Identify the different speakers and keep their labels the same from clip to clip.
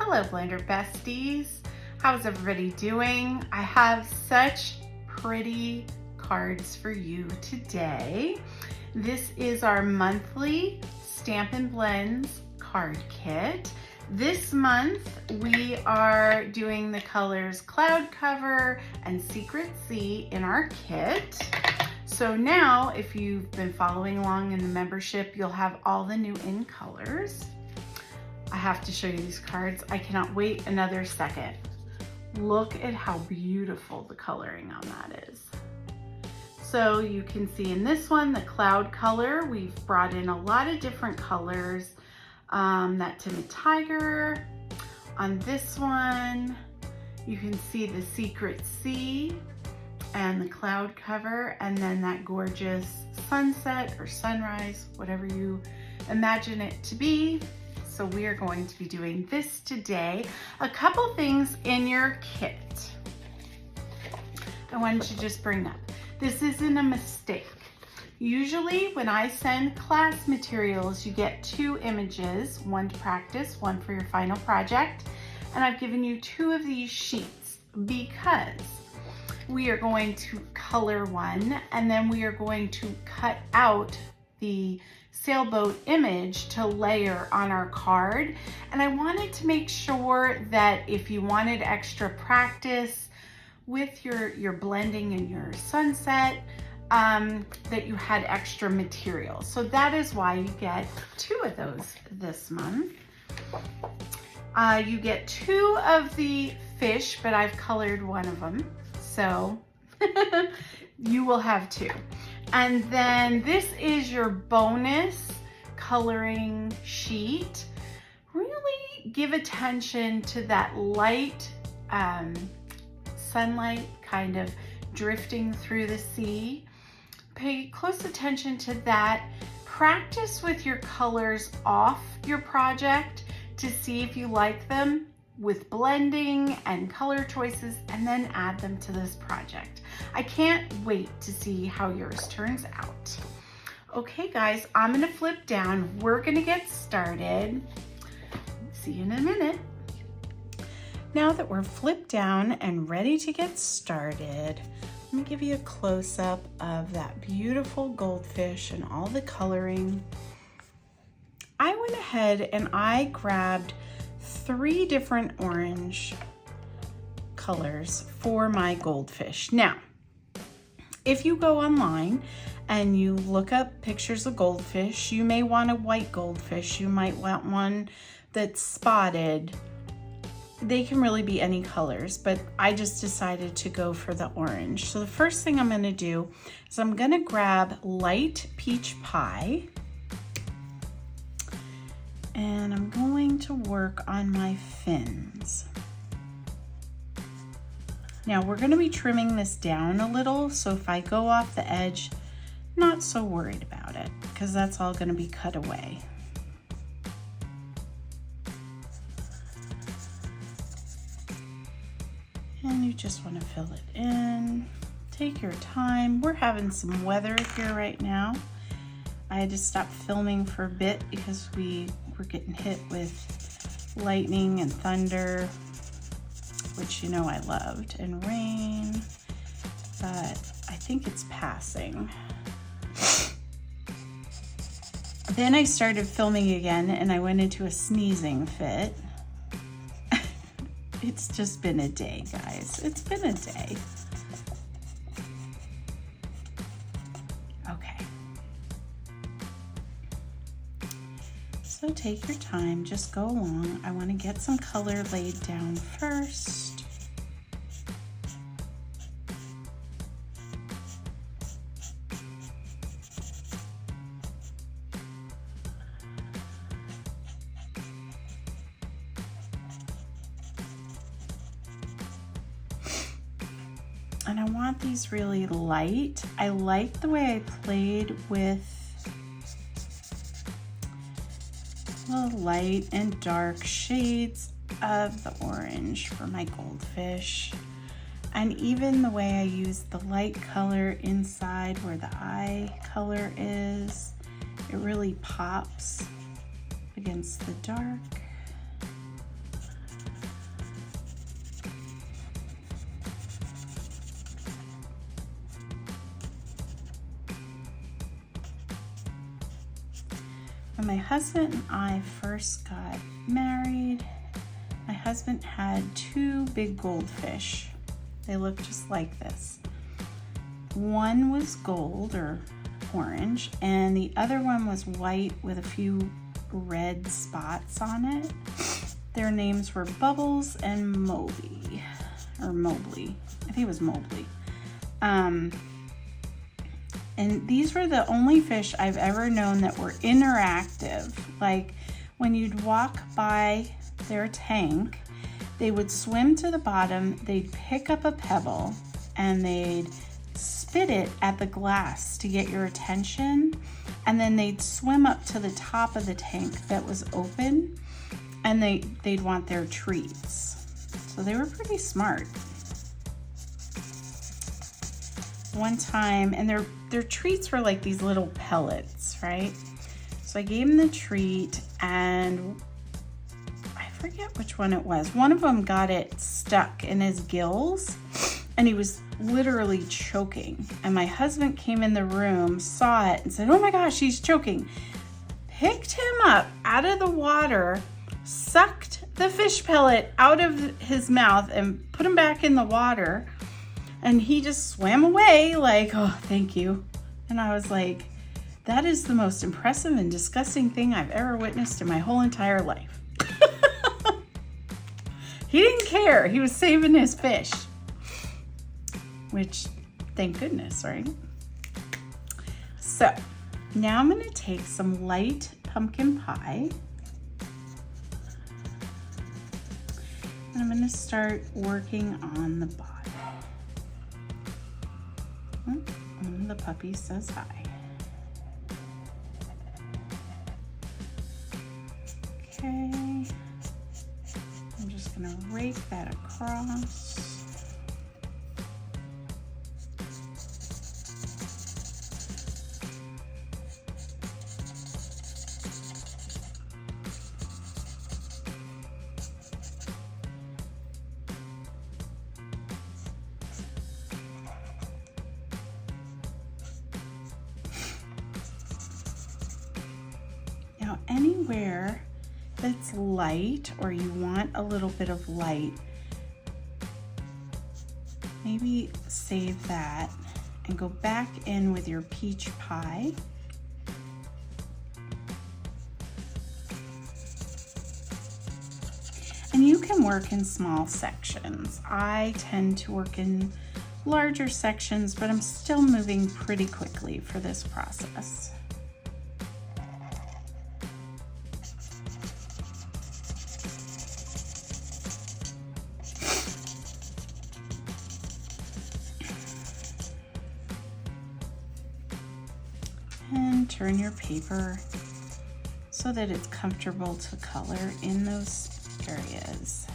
Speaker 1: Hello Blender besties, how's everybody doing? I have such pretty cards for you today. This is our monthly Stampin' Blends card kit. This month we are doing the colors Cloud Cover and Secret Sea in our kit. So now if you've been following along in the membership, you'll have all the new in colors. I have to show you these cards. I cannot wait another second. Look at how beautiful the coloring on that is. So you can see in this one, the cloud color, we've brought in a lot of different colors. That Timid Tiger. On this one, you can see the Secret Sea and the cloud cover, and then that gorgeous sunset or sunrise, whatever you imagine it to be. So we are going to be doing this today. A couple things in your kit I wanted to just bring up. This isn't a mistake. Usually when I send class materials, you get 2 images, one to practice, one for your final project. And I've given you 2 of these sheets because we are going to color one and then we are going to cut out the sailboat image to layer on our card. And I wanted to make sure that if you wanted extra practice with your blending and your sunset, that you had extra material. So that is why you get 2 of those this month. You get 2 of the fish, but I've colored one of them. So you will have 2. And then this is your bonus coloring sheet. Really give attention to that light sunlight kind of drifting through the sea. Pay close attention to that. Practice with your colors off your project to see if you like them with blending and color choices, and then add them to this project. I can't wait to see how yours turns out. Okay guys, I'm gonna flip down. We're gonna get started. See you in a minute. Now that we're flipped down and ready to get started, let me give you a close-up of that beautiful goldfish and all the coloring. I went ahead and I grabbed 3 different orange colors for my goldfish. Now, if you go online and you look up pictures of goldfish, you may want a white goldfish, you might want one that's spotted. They can really be any colors, but I just decided to go for the orange. So the first thing I'm gonna do is I'm gonna grab light peach pie, and I'm going to work on my fins. Now we're gonna be trimming this down a little, so if I go off the edge, not so worried about it, because that's all gonna be cut away. And you just wanna fill it in. Take your time. We're having some weather here right now. I had to stop filming for a bit because we were getting hit with lightning and thunder, which you know I loved, and rain, but I think it's passing. Then I started filming again and I went into a sneezing fit. It's just been a day, guys. It's been a day. Okay. So take your time, just go along. I want to get some color laid down first. And I want these really light. I like the way I played with the light and dark shades of the orange for my goldfish. And even the way I used the light color inside where the eye color is, it really pops against the dark. When my husband and I first got married, my husband had two big goldfish. They look just like this. One was gold or orange, and the other one was white with a few red spots on it. Their names were Bubbles and Moby, or Mobley. I think it was Mobley. And these were the only fish I've ever known that were interactive. Like when you'd walk by their tank, they would swim to the bottom, they'd pick up a pebble, and they'd spit it at the glass to get your attention. And then they'd swim up to the top of the tank that was open, and they'd want their treats. So they were pretty smart. One time, and their treats were like these little pellets, right? So I gave him the treat, and I forget which one it was. One of them got it stuck in his gills, and he was literally choking. And my husband came in the room, saw it, and said, "Oh my gosh, he's choking." Picked him up out of the water, sucked the fish pellet out of his mouth, and put him back in the water. And he just swam away like, "Oh, thank you." And I was like, that is the most impressive and disgusting thing I've ever witnessed in my whole entire life. He didn't care. He was saving his fish. Which, thank goodness, right? So, now I'm going to take some light pumpkin pie. And I'm going to start working on the bottom. And the puppy says hi. Okay. I'm just going to rake that across. Now, anywhere that's light or you want a little bit of light, maybe save that and go back in with your peach pie. And you can work in small sections. I tend to work in larger sections, but I'm still moving pretty quickly for this process. And turn your paper so that it's comfortable to color in those areas.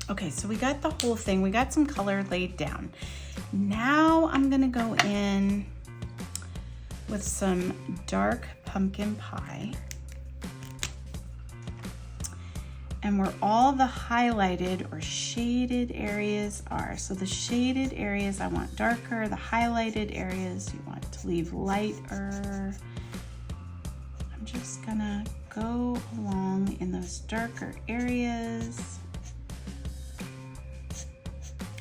Speaker 1: Okay, so we got the whole thing. We got some color laid down. Now I'm gonna go in with some dark pumpkin pie. And where all the highlighted or shaded areas are. So the shaded areas I want darker, the highlighted areas you want to leave lighter. I'm just gonna go along in those darker areas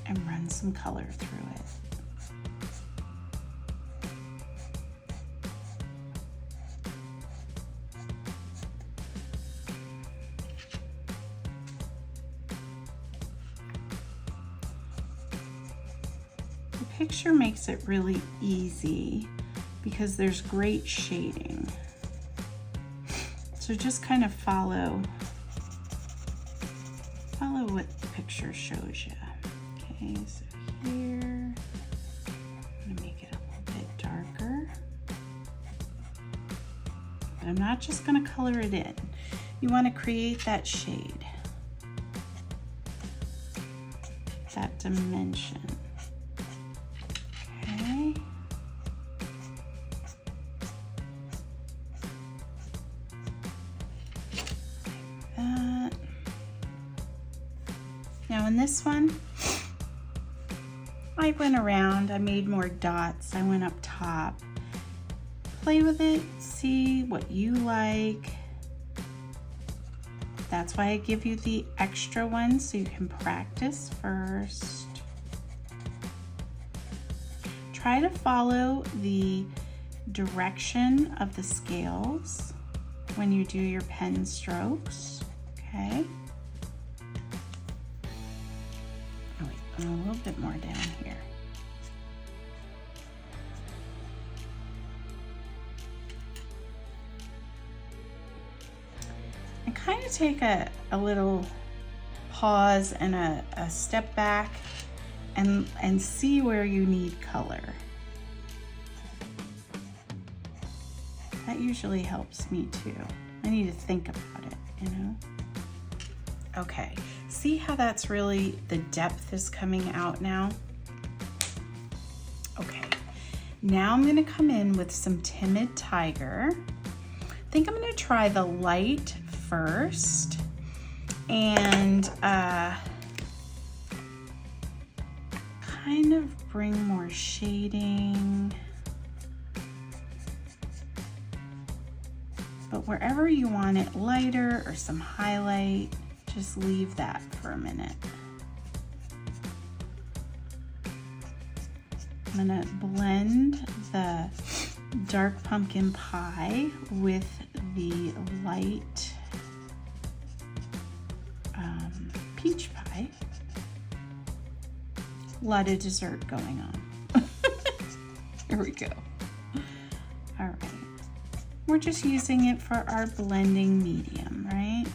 Speaker 1: and run some color through it. The picture makes it really easy because there's great shading. So just kind of follow what the picture shows you. Okay, so here, I'm gonna make it a little bit darker. But I'm not just gonna color it in. You wanna create that shade. that dimension. Okay. Like that. Now in this one, I went around, I made more dots, I went up top. Play with it, see what you like. That's why I give you the extra one so you can practice first. Try to follow the direction of the scales when you do your pen strokes, okay? Oh wait, a little bit more down here. And kind of take a little pause and a step back and see where you need color. That usually helps me too. I need to think about it, you know? Okay, see how that's really, the depth is coming out now? Okay, now I'm gonna come in with some Timid Tiger. I think I'm gonna try the light first and kind of bring more shading. But wherever you want it lighter or some highlight, just leave that for a minute. I'm gonna blend the dark pumpkin pie with the light peach pie. A lot of dessert going on. Here we go. All right. We're just using it for our blending medium, right?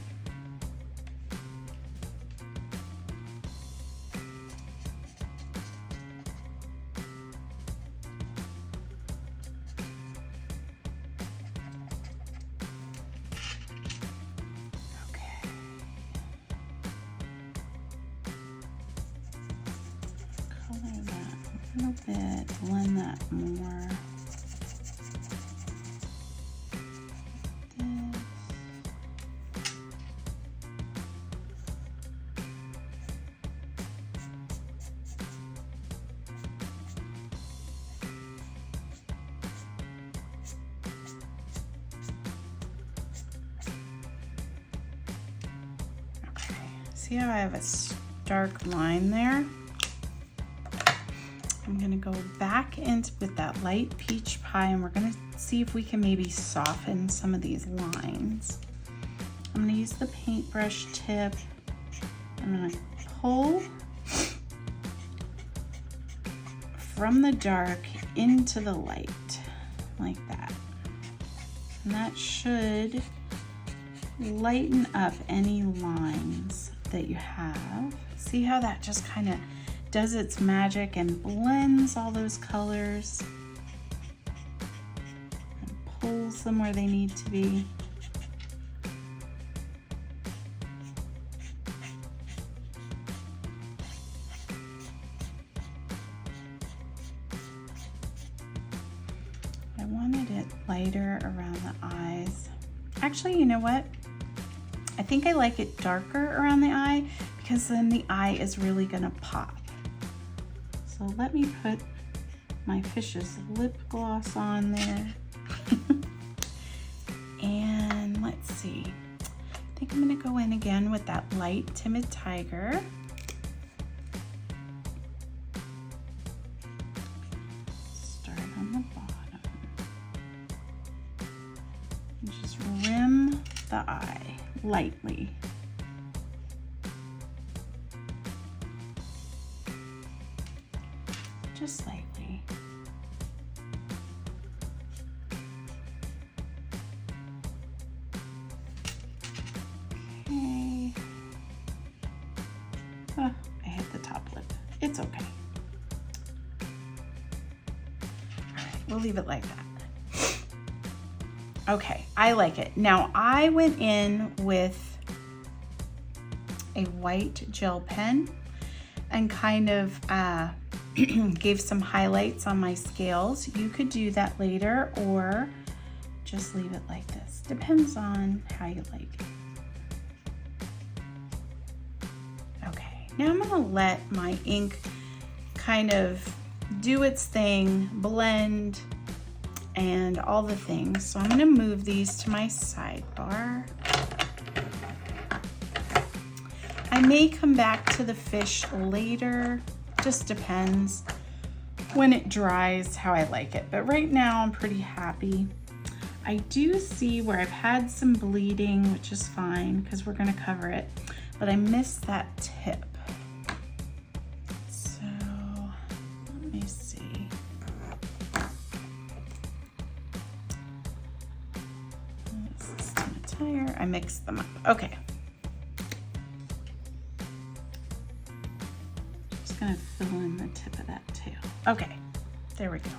Speaker 1: A little bit, blend that more. Okay, see how I have a dark line there? I'm gonna go back in with that light peach pie and we're gonna see if we can maybe soften some of these lines. I'm gonna use the paintbrush tip. I'm gonna pull from the dark into the light, like that. And that should lighten up any lines that you have. See how that just kind of does its magic and blends all those colors and pulls them where they need to be. I wanted it lighter around the eyes. Actually, you know what? I think I like it darker around the eye because then the eye is really gonna pop. So let me put my fish's lip gloss on there. And let's see. I think I'm gonna go in again with that light Timid Tiger. Start on the bottom. And just rim the eye lightly. Just lightly. Okay. Oh, I hit the top lip. It's okay. All right, we'll leave it like that. Okay, I like it. Now I went in with a white gel pen and kind of gave some highlights on my scales. You could do that later or just leave it like this. Depends on how you like it. Okay, now I'm gonna let my ink kind of do its thing, blend, and all the things. So I'm gonna move these to my sidebar. I may come back to the fish later, just depends when it dries how I like it. But right now I'm pretty happy. I do see where I've had some bleeding, which is fine because we're gonna cover it, but I missed that tip. So let me see. This is tire. I mixed them up. Okay. Just gonna fill in the tip of that tail. Okay, there we go.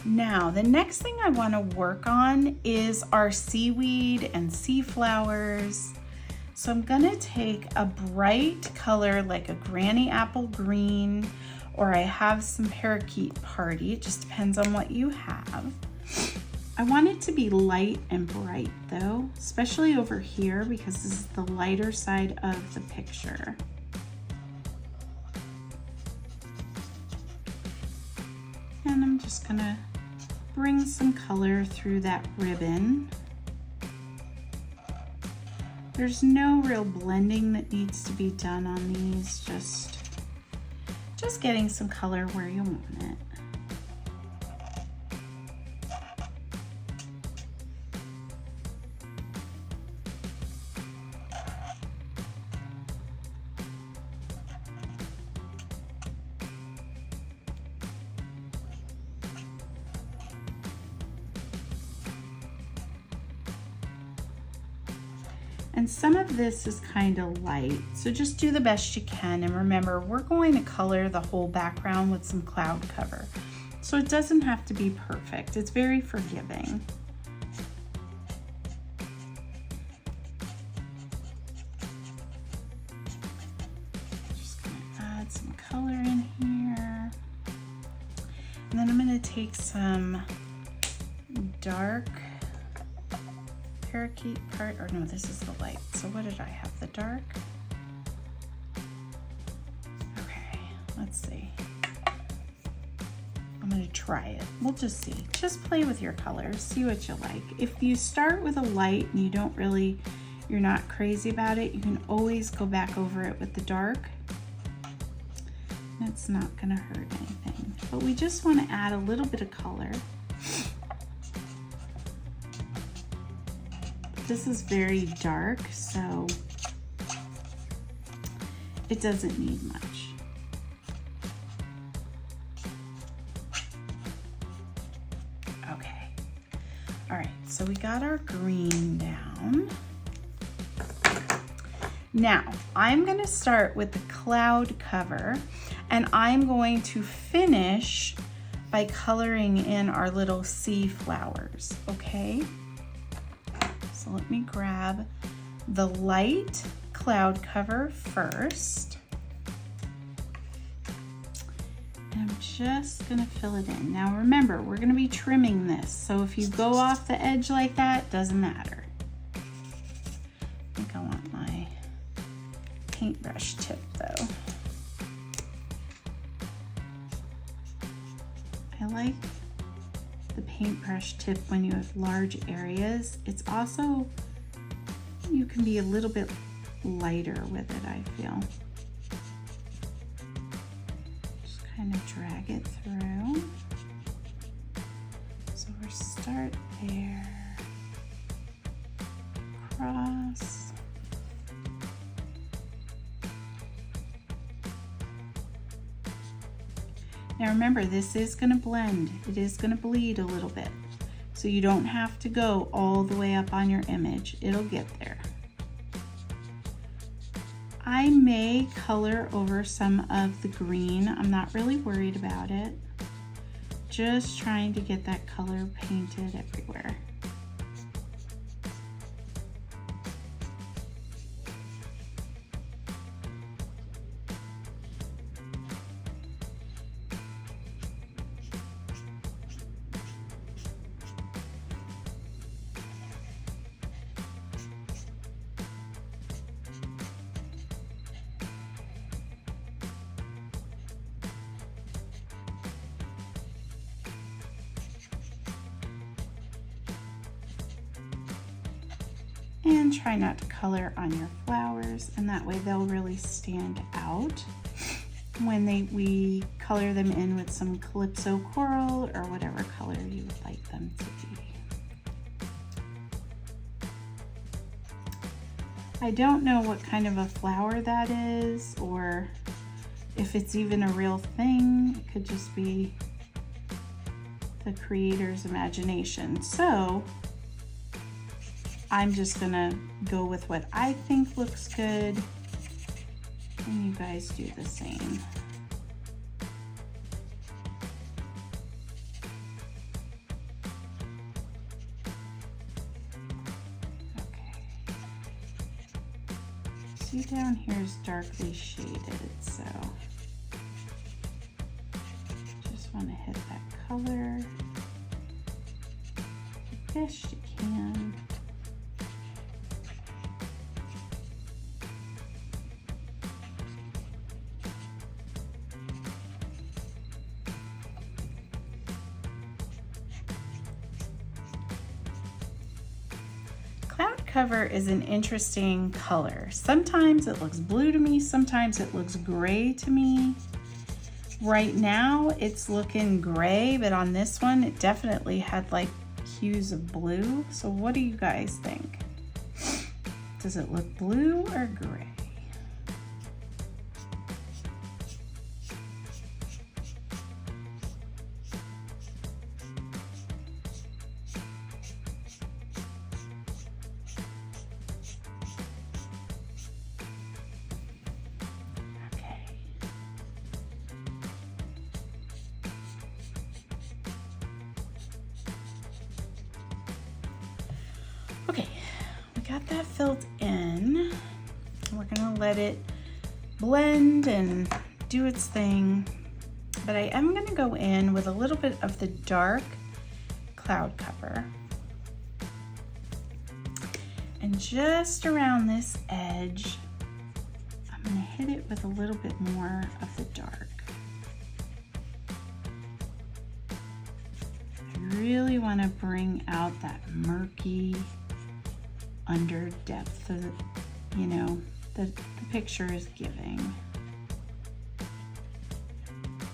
Speaker 1: Now, the next thing I want to work on is our seaweed and sea flowers. So I'm gonna take a bright color like a granny apple green, or I have some parakeet party. It just depends on what you have. I want it to be light and bright though, especially over here because this is the lighter side of the picture. And I'm just gonna bring some color through that ribbon. There's no real blending that needs to be done on these, just getting some color where you want it. And some of this is kind of light, so just do the best you can. And remember, we're going to color the whole background with some cloud cover. So it doesn't have to be perfect. It's very forgiving. Just gonna add some color in here. And then I'm gonna take some dark parakeet part, or no, this is the light. So what did I have? The dark? Okay, let's see. I'm gonna try it. We'll just see. Just play with your colors, see what you like. If you start with a light and you're not crazy about it, you can always go back over it with the dark. It's not gonna hurt anything. But we just wanna add a little bit of color. This is very dark, so it doesn't need much. Okay. All right, so we got our green down. Now, I'm gonna start with the cloud cover, and I'm going to finish by coloring in our little sea flowers, okay? So let me grab the light cloud cover first. And I'm just gonna fill it in. Now remember, we're gonna be trimming this, so if you go off the edge like that, doesn't matter. I think I want my paintbrush tip though. I like the paintbrush tip when you have large areas. It's also, you can be a little bit lighter with it, I feel. Just kind of drag it through. So we'll start there, cross. Now remember, this is going to blend. It is going to bleed a little bit. So you don't have to go all the way up on your image. It'll get there. I may color over some of the green. I'm not really worried about it. Just trying to get that color painted everywhere. And try not to color on your flowers, and that way they'll really stand out when we color them in with some Calypso coral or whatever color you would like them to be. I don't know what kind of a flower that is, or if it's even a real thing. It could just be the creator's imagination. So I'm just gonna go with what I think looks good, and you guys do the same. Okay. See, down here is darkly shaded, so just want to hit that color. Best you can. Cloud cover is an interesting color. Sometimes it looks blue to me, sometimes it looks gray to me. Right now it's looking gray, but on this one it definitely had like hues of blue. So what do you guys think? Does it look blue or gray? Okay, we got that filled in. We're gonna let it blend and do its thing. But I am gonna go in with a little bit of the dark cloud cover. And just around this edge, I'm gonna hit it with a little bit more of the dark. I really wanna bring out that murky under depth that, you know, the picture is giving.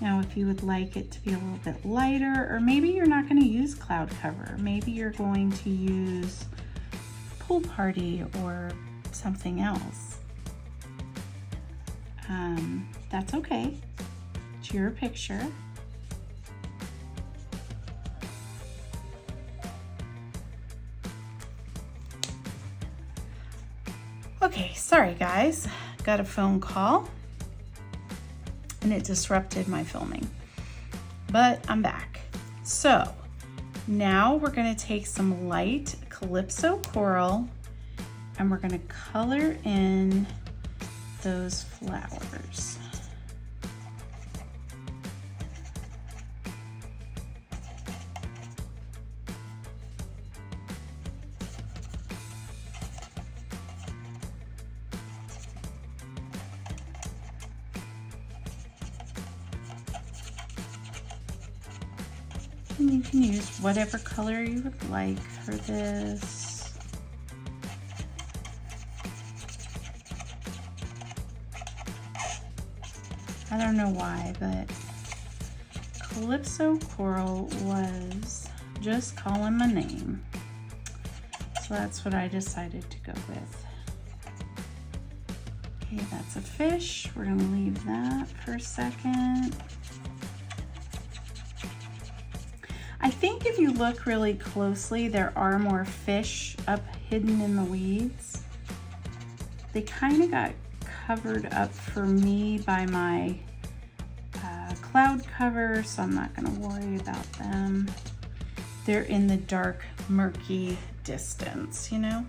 Speaker 1: Now, if you would like it to be a little bit lighter, or maybe you're not going to use cloud cover, maybe you're going to use pool party or something else. That's okay. It's your picture. Okay, sorry guys, got a phone call and it disrupted my filming, but I'm back. So now we're gonna take some light Calypso coral and we're gonna color in those flowers. And you can use whatever color you would like for this. I don't know why, but Calypso coral was just calling my name. So that's what I decided to go with. Okay, that's a fish. We're gonna leave that for a second. I think if you look really closely, there are more fish up hidden in the weeds. They kind of got covered up for me by my cloud cover, so I'm not going to worry about them. They're in the dark, murky distance, you know?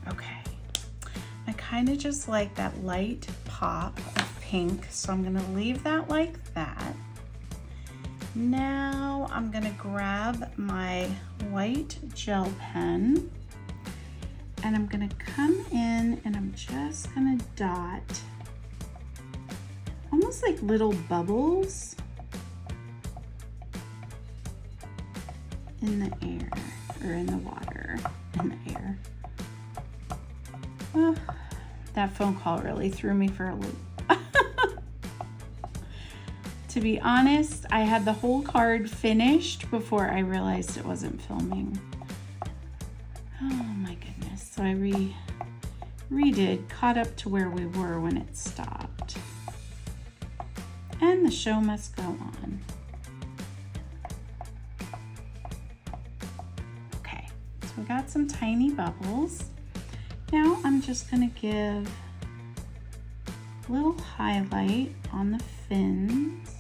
Speaker 1: Okay. I kind of just like that light pop of pink, so I'm going to leave that like that. Now I'm gonna grab my white gel pen and I'm gonna come in and I'm just gonna dot almost like little bubbles in the air. or in the water, in the air. Oh, that phone call really threw me for a loop. To be honest, I had the whole card finished before I realized it wasn't filming. Oh my goodness. So I redid, caught up to where we were when it stopped. And the show must go on. Okay, so we got some tiny bubbles. Now I'm just gonna give a little highlight on the fins.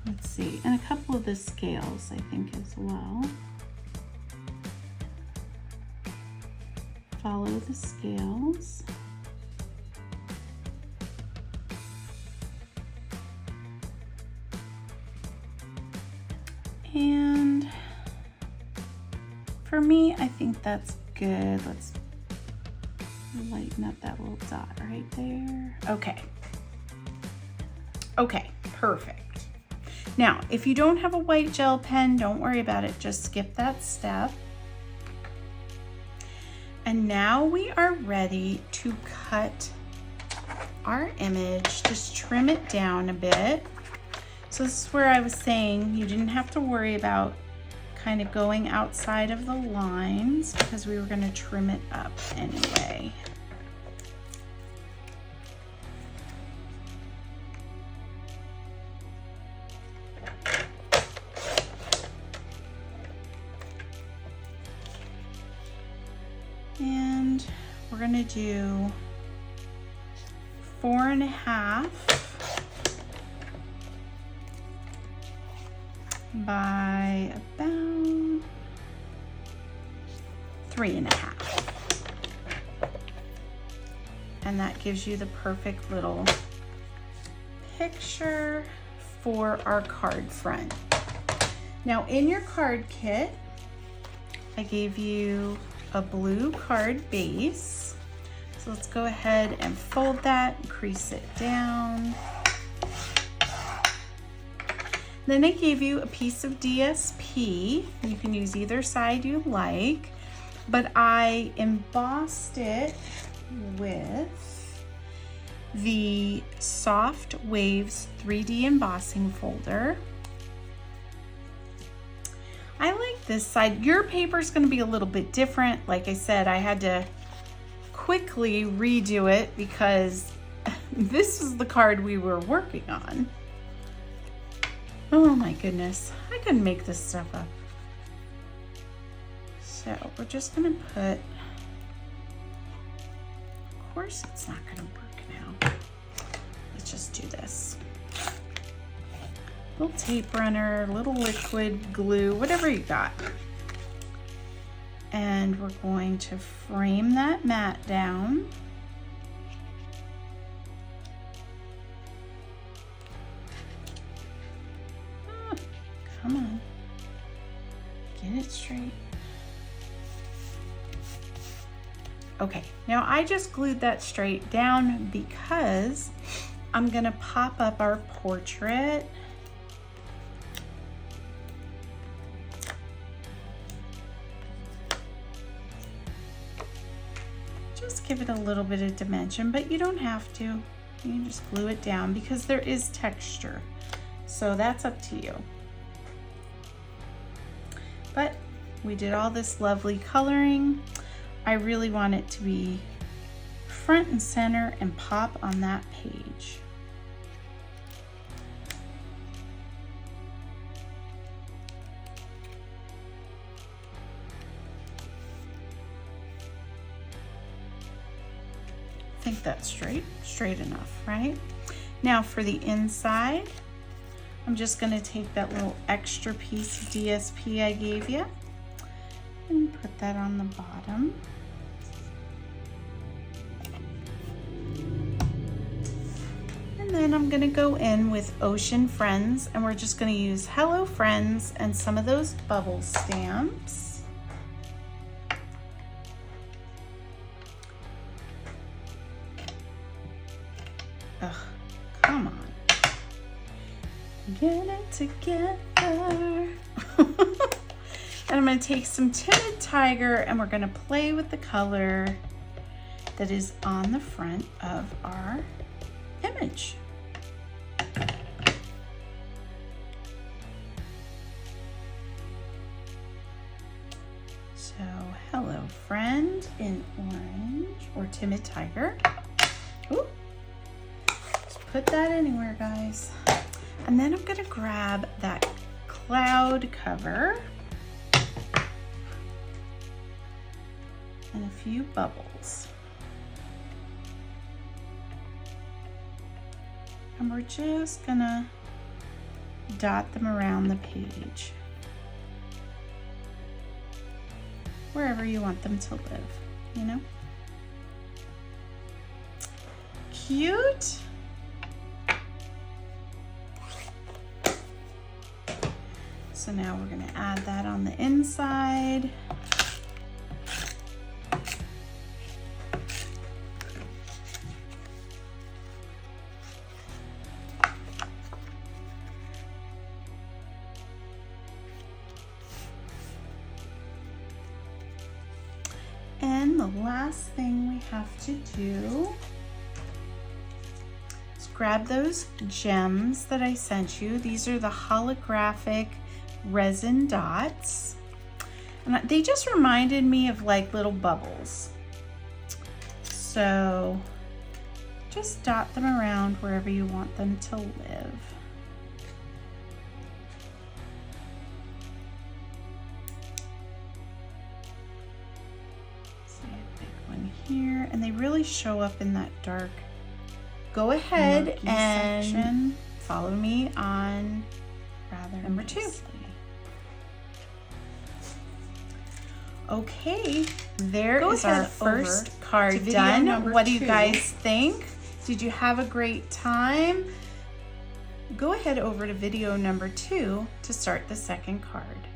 Speaker 1: Let's see, and a couple of the scales, I think, as well. Follow the scales. And for me, I think that's good. Let's lighten up that little dot right there. Okay. Okay, perfect. Now, if you don't have a white gel pen, don't worry about it. Just skip that step. And now we are ready to cut our image. Just trim it down a bit. So this is where I was saying you didn't have to worry about kind of going outside of the lines because we were going to trim it up anyway. And we're going to do 4.5 by about 3.5. And that gives you the perfect little picture for our card front. Now in your card kit, I gave you a blue card base. So let's go ahead and fold that and crease it down. Then I gave you a piece of DSP. You can use either side you like, but I embossed it with the Soft Waves 3D embossing folder. I like this side. Your paper is going to be a little bit different. Like I said, I had to quickly redo it because this is the card we were working on. Oh my goodness, I couldn't make this stuff up. So we're just going to put, of course it's not going to work now. Let's just do this. Little tape runner, little liquid glue, whatever you got. And we're going to frame that mat down. Oh, come on, get it straight. Okay, now I just glued that straight down because I'm gonna pop up our portrait. Just give it a little bit of dimension, but you don't have to. You can just glue it down because there is texture. So that's up to you. But we did all this lovely coloring. I really want it to be front and center and pop on that page. I think that's straight enough, right? Now for the inside, I'm just gonna take that little extra piece of DSP I gave you and put that on the bottom. then I'm gonna go in with Ocean Friends, and we're just gonna use Hello Friends and some of those bubble stamps. Ugh, come on. Get it together. And I'm gonna take some Timid Tiger and we're gonna play with the color that is on the front of our image. So, Hello Friend in orange, or Timid Tiger. Ooh. Just put that anywhere, guys. And then I'm gonna grab that cloud cover and a few bubbles. And we're just gonna dot them around the page, wherever you want them to live, you know? Cute. So now we're gonna add that on the inside. And the last thing we have to do is grab those gems that I sent you. These are the holographic resin dots. And they just reminded me of like little bubbles. So just dot them around wherever you want them to live. Here, and they really show up in that dark. Go ahead and section. Follow me on number 2. Okay, there is our first card done. What do you guys think? Did you have a great time? Go ahead over to video number 2 to start the second card.